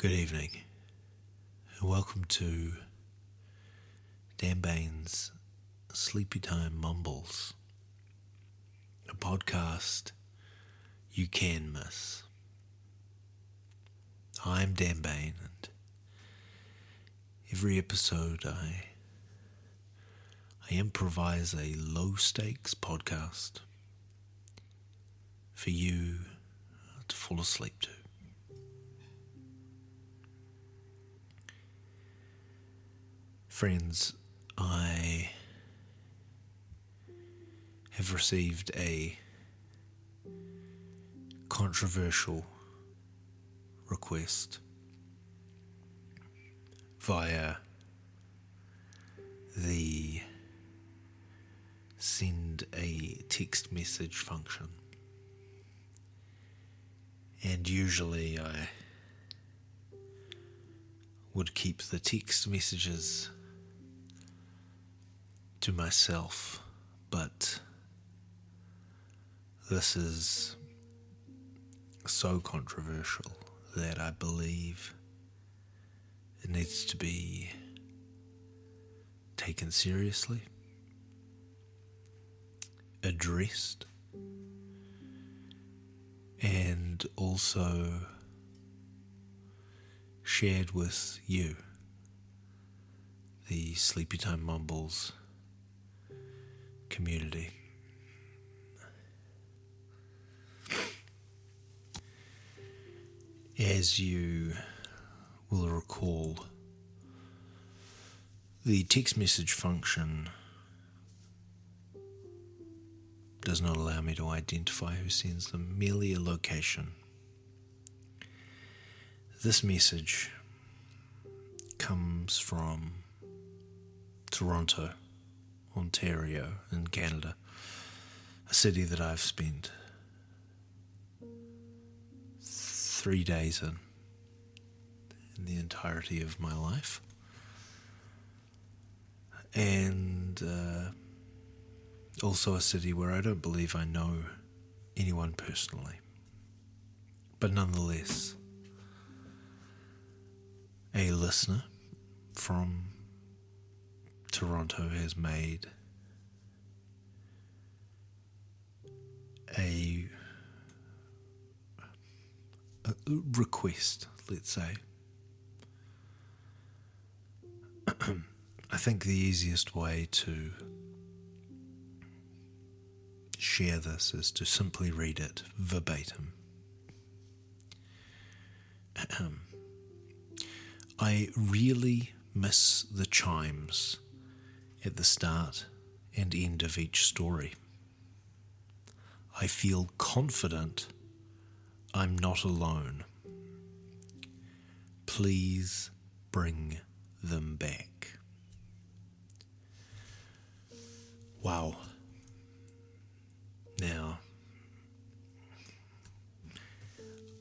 Good evening, and welcome to Dan Bain's Sleepy Time Mumbles, a podcast you can miss. I'm Dan Bain, and every episode I improvise a low-stakes podcast for you to fall asleep to. Friends, I have received a controversial request via the send a text message function. And usually I would keep the text messages to myself, but this is so controversial that I believe it needs to be taken seriously, addressed, and also shared with you, the Sleepy Time Mumbles community. As you will recall, the text message function does not allow me to identify who sends them, merely a location. This message comes from Toronto, Ontario in Canada, a city that I've spent 3 days in the entirety of my life, and also a city where I don't believe I know anyone personally, but nonetheless a listener from Toronto has made a request, let's say. I think the easiest way to share this is to simply read it verbatim. I really miss the chimes at the start and end of each story. I feel confident I'm not alone. Please bring them back. Wow. Now,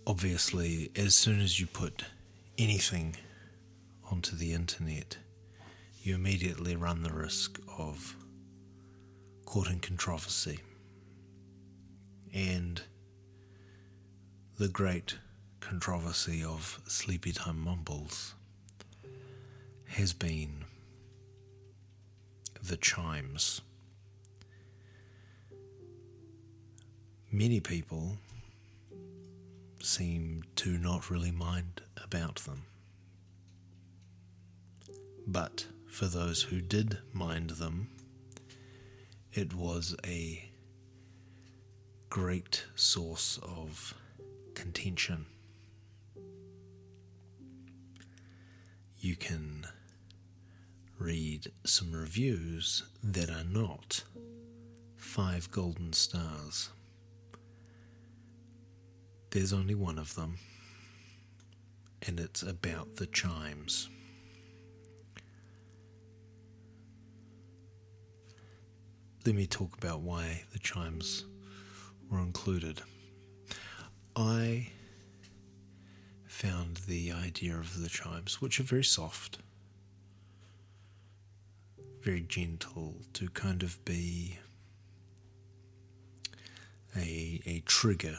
obviously, as soon as you put anything onto the internet, you immediately run the risk of courting controversy. And the great controversy of Sleepy Time Mumbles has been the chimes. Many people seem to not really mind about them. But for those who did mind them, it was a great source of contention. You can read some reviews that are not 5 golden stars. There's only one of them, and it's about the chimes. Let me talk about why the chimes were included. I found the idea of the chimes, which are very soft, very gentle, to kind of be a trigger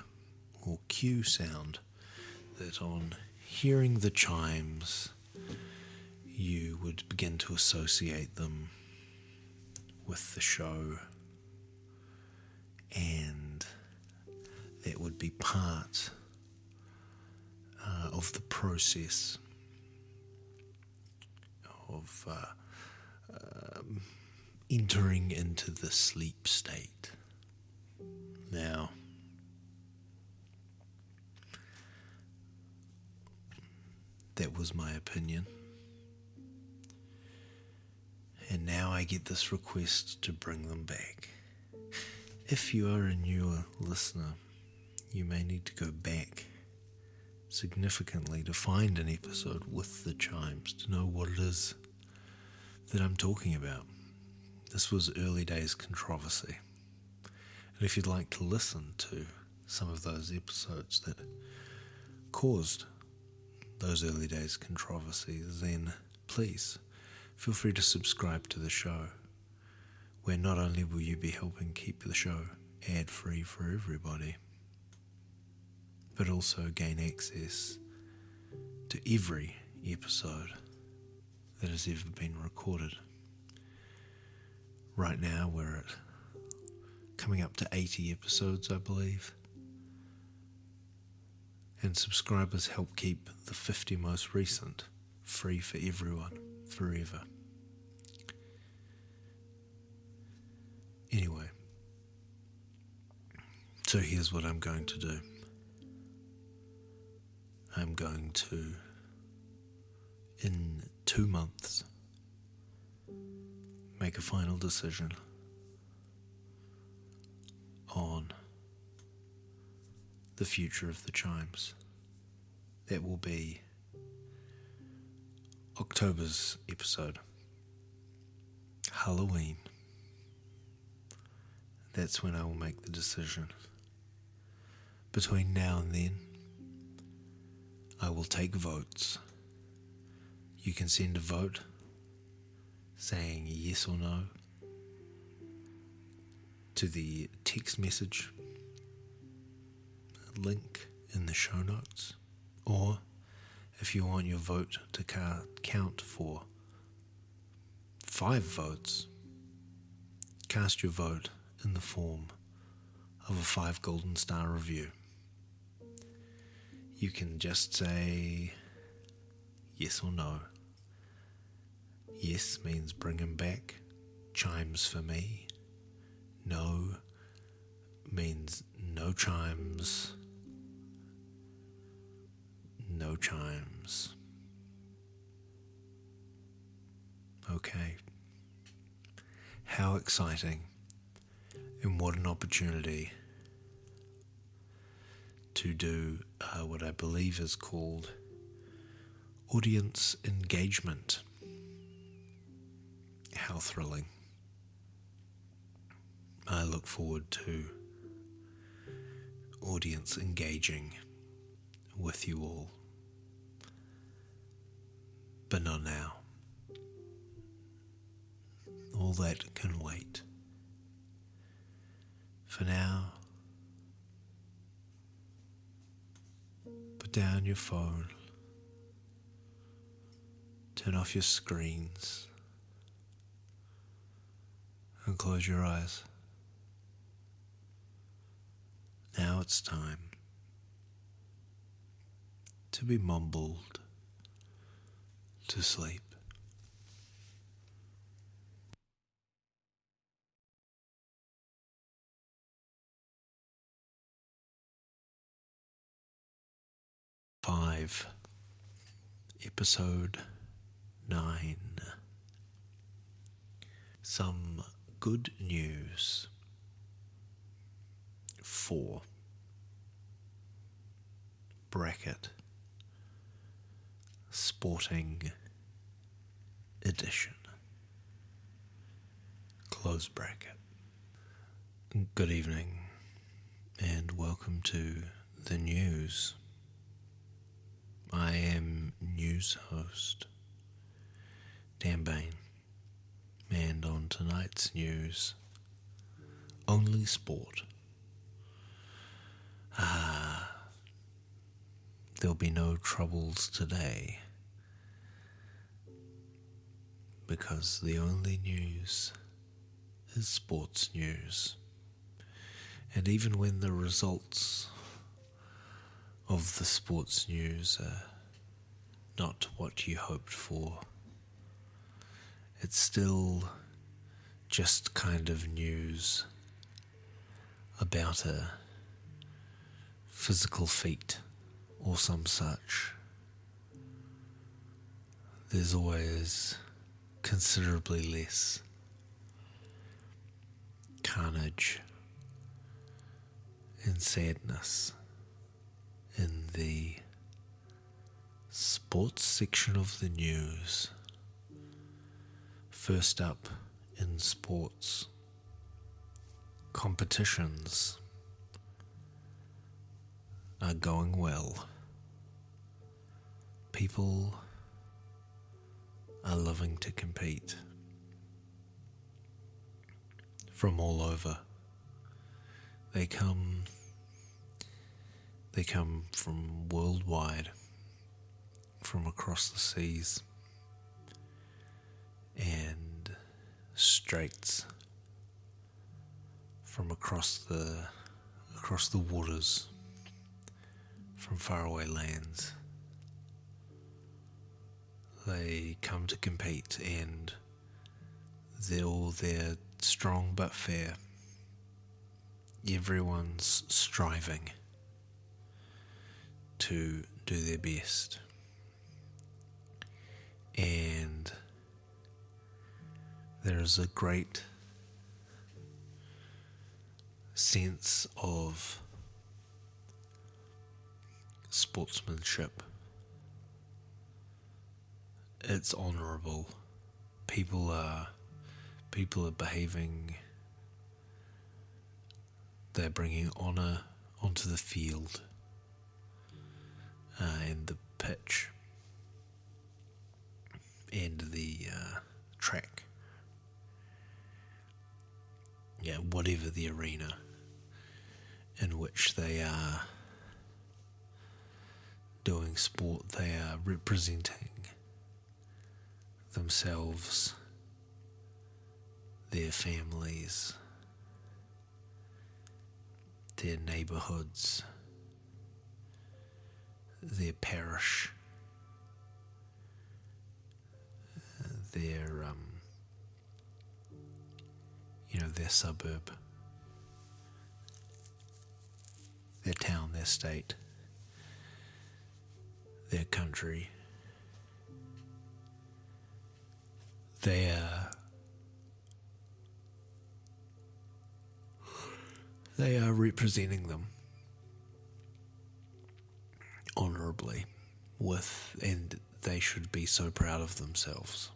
or cue sound that on hearing the chimes, you would begin to associate them with the show, and that would be part of the process of entering into the sleep state. Now, that was my opinion. And now I get this request to bring them back. If you are a newer listener, you may need to go back significantly to find an episode with the chimes to know what it is that I'm talking about. This was early days controversy. And if you'd like to listen to some of those episodes that caused those early days controversies, then please feel free to subscribe to the show, where not only will you be helping keep the show ad-free for everybody, but also gain access to every episode that has ever been recorded. Right now we're at coming up to 80 episodes, I believe. And subscribers help keep the 50 most recent free for everyone, forever. Anyway, so here's what I'm going to do. I'm going to, in 2 months, make a final decision on the future of the chimes. That will be October's episode, Halloween. That's when I will make the decision. Between now and then, I will take votes. You can send a vote saying yes or no to the text message link in the show notes, or if you want your vote to count for 5 votes, cast your vote in the form of a 5 golden star review. You can just say yes or no. Yes means bring him back, chimes for me. No means no chimes. No chimes. Okay. How exciting, and what an opportunity to do what I believe is called audience engagement. How thrilling. I look forward to audience engaging with you all. But not now. All that can wait. For now, put down your phone, turn off your screens, and close your eyes. Now it's time to be mumbled to sleep. Episode 9. Some good news. 4. Bracket. Sporting edition. Close bracket. Good evening, and welcome to the news. I am news host Dan Bain, and on tonight's news, only sport. there'll be no troubles today, because the only news is sports news. And even when the results of the sports news are not what you hoped for, it's still just kind of news about a physical feat or some such. There's always considerably less carnage and sadness in the sports section of the news. First up in sports, competitions are going well. People are loving to compete from all over. They come from worldwide, from across the seas and straits, from across the waters, from faraway lands. They come to compete, and they're all there, strong but fair. Everyone's striving to do their best, and there is a great sense of sportsmanship. It's honourable. People are behaving. They're bringing honour onto the field and the pitch and the track. Yeah, whatever the arena in which they are doing sport, they are representing themselves, their families, their neighbourhoods, their parish, their their suburb, their town, their state, their country. They are representing them honourably, and they should be so proud of themselves,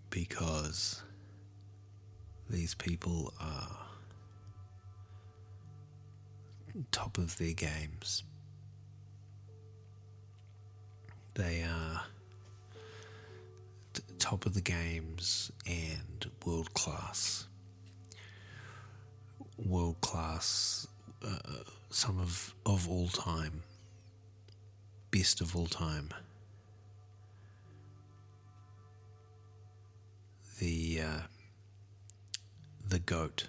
because these people are top of their games. They are top of the games and world class, some of all time, best of all time. The GOAT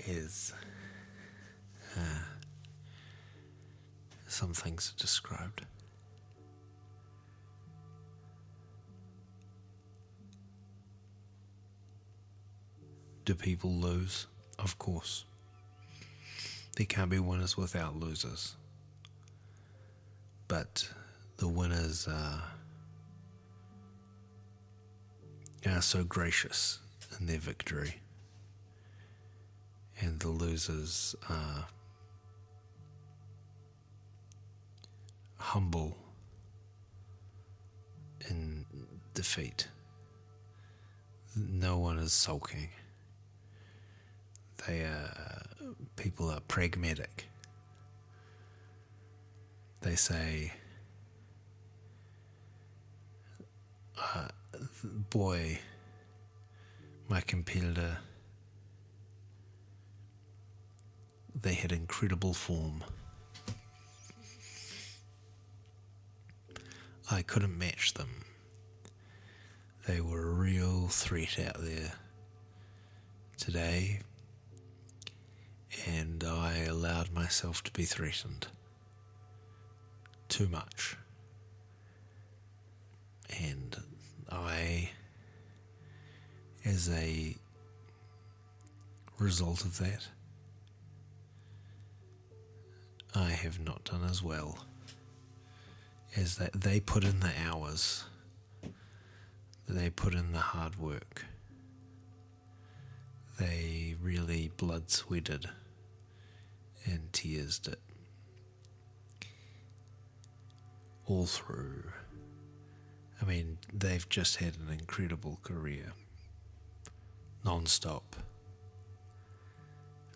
is some things are described. Do people lose? Of course. There can't be winners without losers. But the winners are so gracious in their victory, and the losers are humble in defeat. No one is sulking. People are pragmatic. They say, boy, my competitor they had incredible form. I couldn't match them. They were a real threat out there today, and I allowed myself to be threatened too much. And I, as a result of that, I have not done as well as that. They put in the hours, they put in the hard work, they really blood sweated and tearsed it all through. I mean, they've just had an incredible career, non-stop,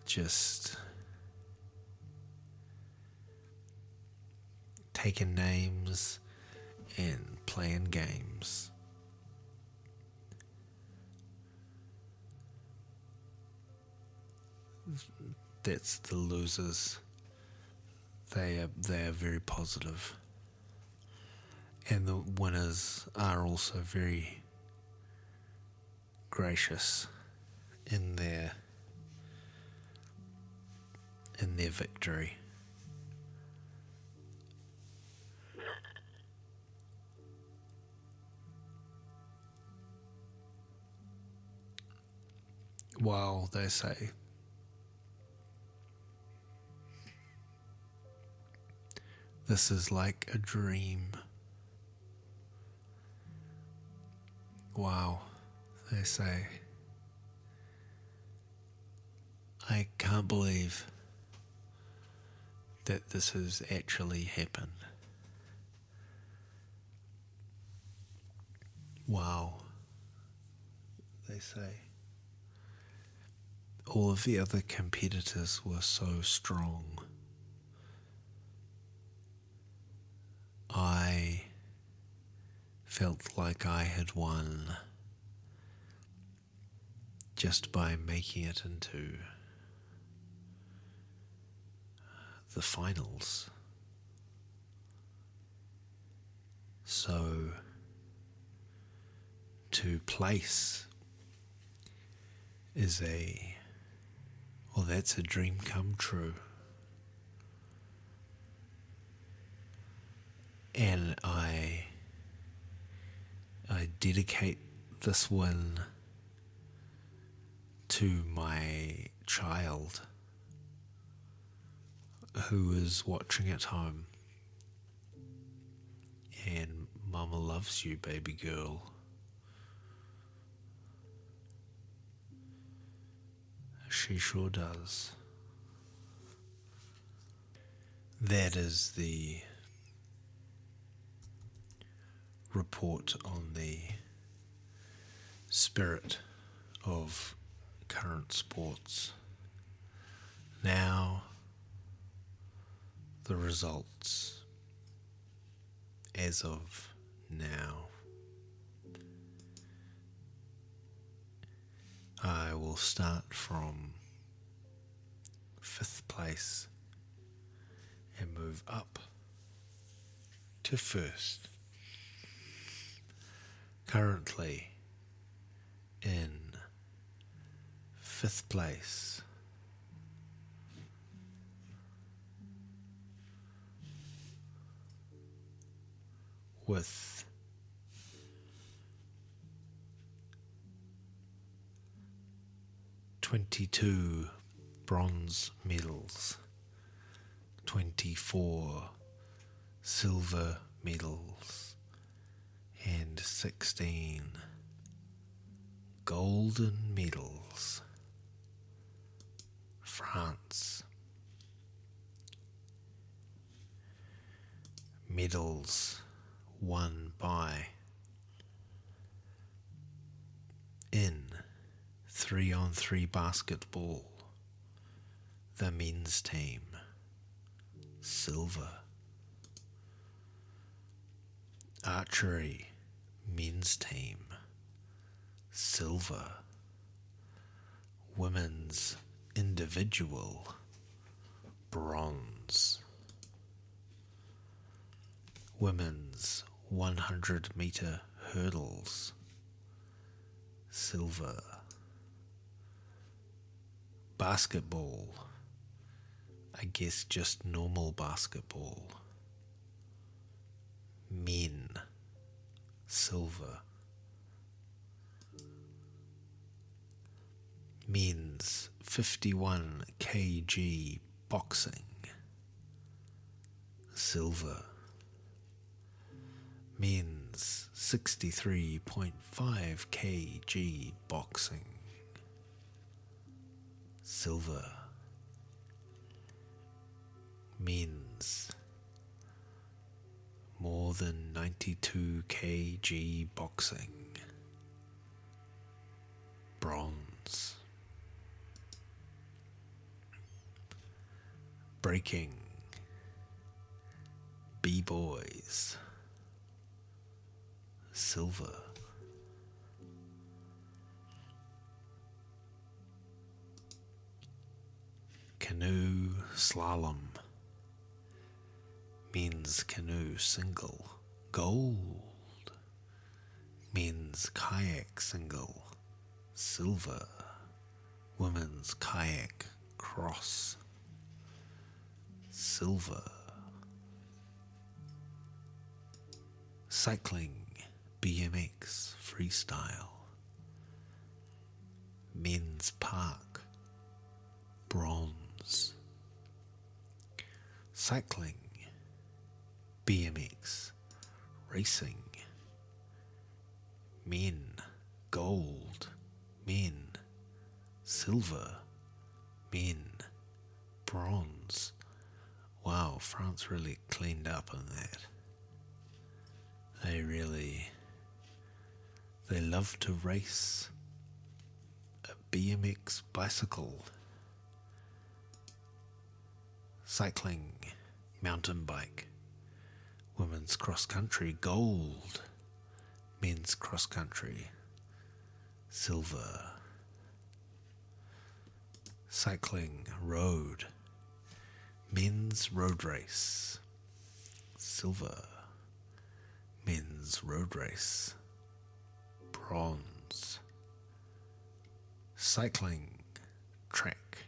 just taking names and playing games. That's the losers. They are very positive. And the winners are also very gracious in their victory. While they say, this is like a dream. Wow, they say, I can't believe that this has actually happened. Wow, they say. All of the other competitors were so strong. I felt like I had won just by making it into the finals. So to place is that's a dream come true. And I dedicate this win to my child who is watching at home. And Mama loves you, baby girl. She sure does. That is the report on the spirit of current sports. Now, the results as of now. I will start from 5th place and move up to 1st. Currently in 5th place with 22 bronze medals, 24 silver medals, and 16 golden medals. France. Medals won by in 3-on-3 basketball, the men's team, silver. Archery, men's team, silver. Women's individual, bronze. Women's 100-meter hurdles, silver. Basketball, I guess just normal basketball, men, silver. Men's 51 kg boxing, silver. Men's 63.5 kg boxing, silver. Men's more than 92 kg boxing, bronze. Breaking, b-boys, silver. Canoe slalom, men's canoe single, gold. Men's kayak single, silver. Women's kayak cross, silver. Cycling, BMX freestyle, men's park, bronze. Cycling, BMX racing, men, gold. Men, silver. Men, bronze. Wow, France really cleaned up on that. They love to race a BMX bicycle. Cycling, mountain bike. Women's cross country, gold. Men's cross country, silver. Cycling, road. Men's road race, silver. Men's road race, bronze. Cycling, track.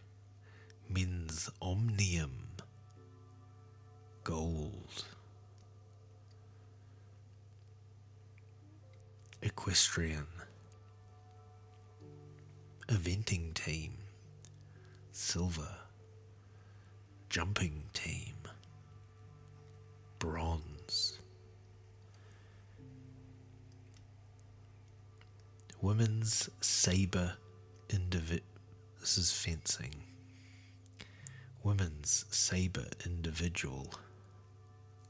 Men's omnium, gold. Equestrian, eventing team, silver. Jumping team, bronze. Women's sabre this is fencing. Women's sabre individual,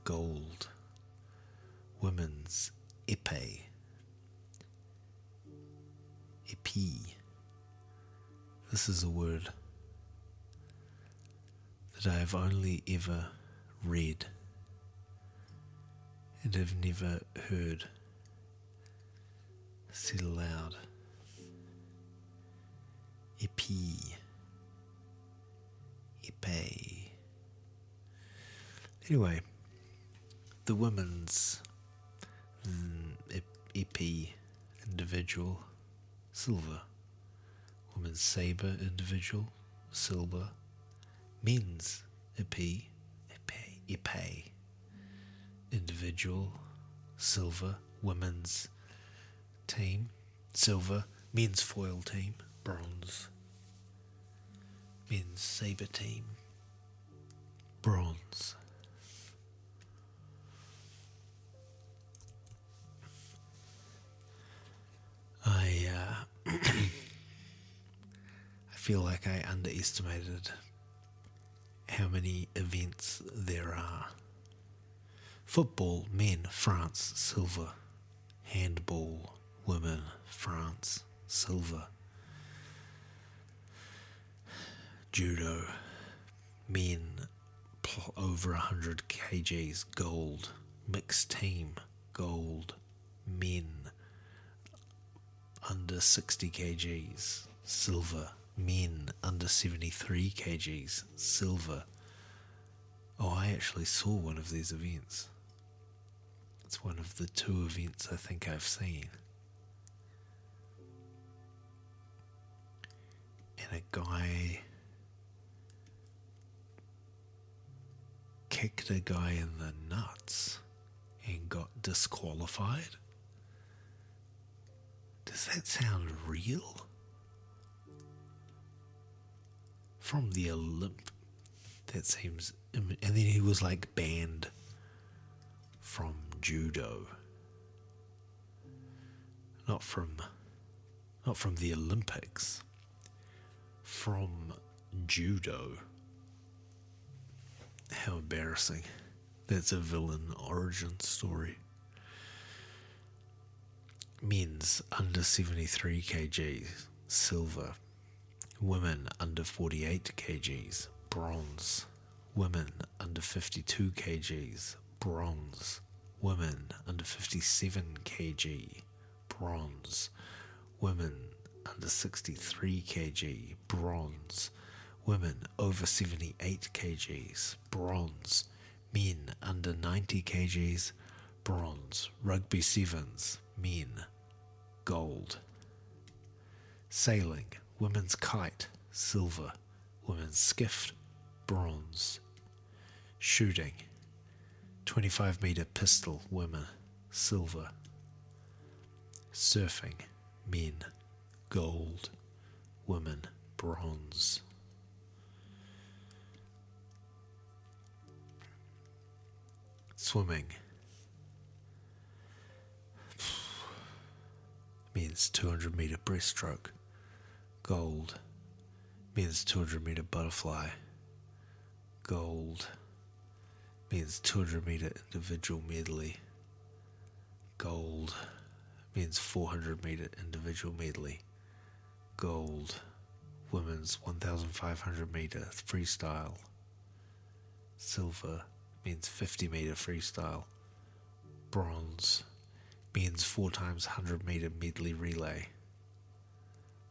gold. Women's épée, this is a word that I have only ever read and have never heard said aloud. Épée. Anyway, the women's épée individual, silver. Women's sabre individual, silver. Men's épée individual, silver. Women's team, silver. Men's foil team, bronze. Men's sabre team, bronze. I feel like I underestimated how many events there are. Football, men, France, silver. Handball, women, France, silver. Judo, men over 100 kgs, gold. Mixed team, gold. Men under 60 kgs, silver. Men under 73 kgs, silver. Oh, I actually saw one of these events. It's one of the 2 events I think I've seen. And a guy kicked a guy in the nuts and got disqualified. Does that sound real? From the that seems... And then he was like banned from judo. Not from the Olympics. From judo. How embarrassing. That's a villain origin story. Men's under 73 kgs, silver. Women under 48 kgs, bronze. Women under 52 kgs, bronze. Women under 57 kg, bronze. Women under 63 kg, bronze. Women over 78 kgs, bronze. Men under 90 kgs, bronze. Rugby sevens, men, gold. Sailing, women's kite, silver. Women's skiff, bronze. Shooting, 25 meter pistol, women, silver. Surfing, men, gold. Women, bronze. Swimming, men's 200 meter breaststroke, gold. Men's 200 meter butterfly, gold. Men's 200 meter individual medley, gold. Men's 400 meter individual medley, gold. Women's 1,500 meter freestyle, silver. Men's 50 meter freestyle, bronze. Men's 4 times 100 meter medley relay,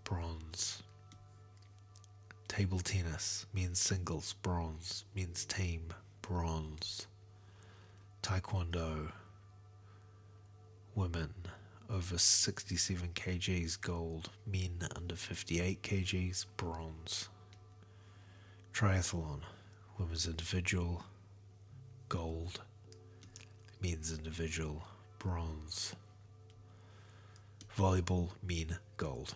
bronze. Table tennis, men's singles, bronze. Men's team, bronze. Taekwondo, women over 67 kgs, gold. Men under 58 kgs, bronze. Triathlon, women's individual, gold. Men's individual, bronze. Volleyball, men, gold.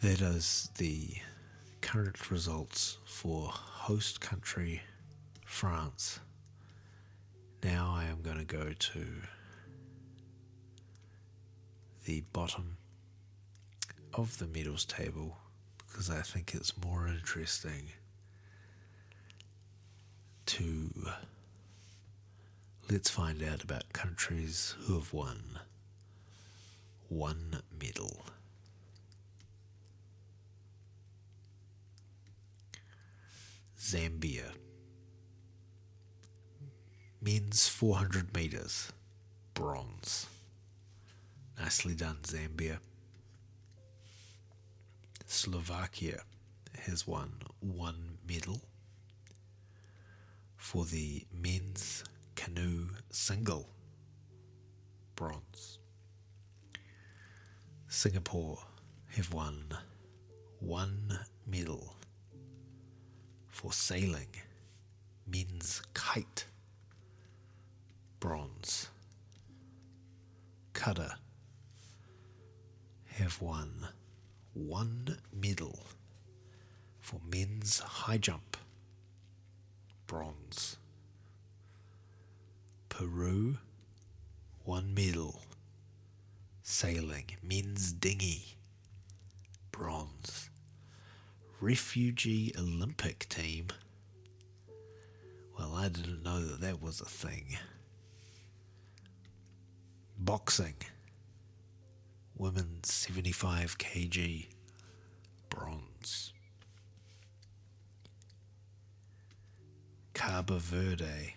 That is the current results for host country France. Now I am going to go to the bottom of the medals table because I think it's more interesting to let's find out about countries who have won 1 medal. Zambia. Men's 400 meters, bronze. Nicely done, Zambia. Slovakia has won 1 medal for the men's canoe single, bronze. Singapore have won 1 medal for sailing, men's kite, bronze. Qatar have won 1 medal for men's high jump, bronze. Peru, 1 medal, sailing, men's dinghy, bronze. Refugee Olympic team. Well, I didn't know that that was a thing. Boxing. Women's 75 kg. Bronze. Cabo Verde.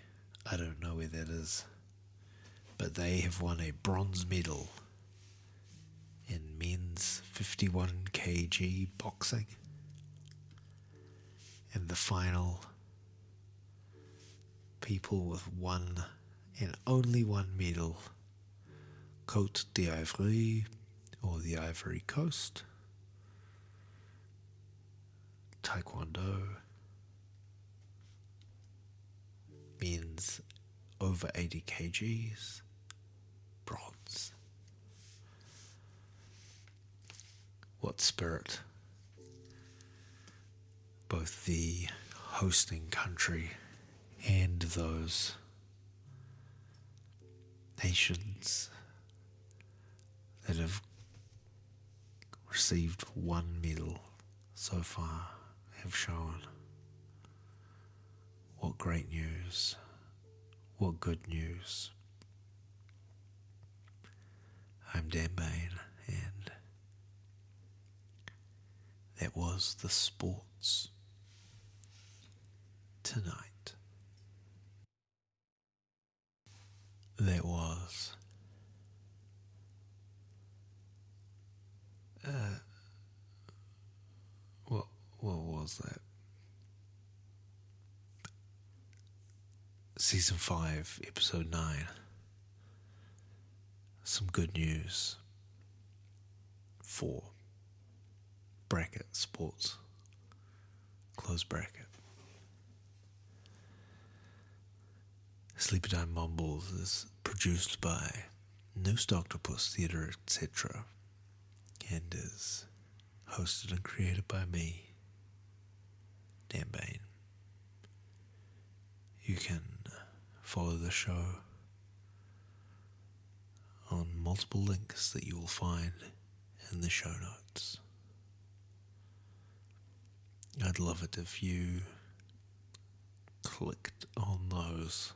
I don't know where that is. But they have won a bronze medal in men's 51 kg boxing. And the final people with one and only one medal, Côte d'Ivoire, or the Ivory Coast, Taekwondo, men's over 80 kgs, bronze. What spirit both the hosting country and those nations that have received one medal so far have shown. What great news, what good news. I'm Dan Bain, and that was the sports tonight. That was what was that? Season 5, episode 9. Some good news for bracket sports. Close bracket. Sleepy Time Mumbles is produced by Noosed Octopus Theatre, etc. and is hosted and created by me, Dan Bain. You can follow the show on multiple links that you will find in the show notes. I'd love it if you clicked on those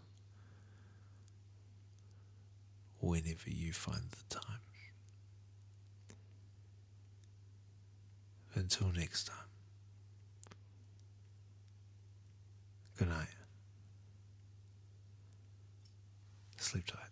whenever you find the time. Until next time, good night. Sleep tight.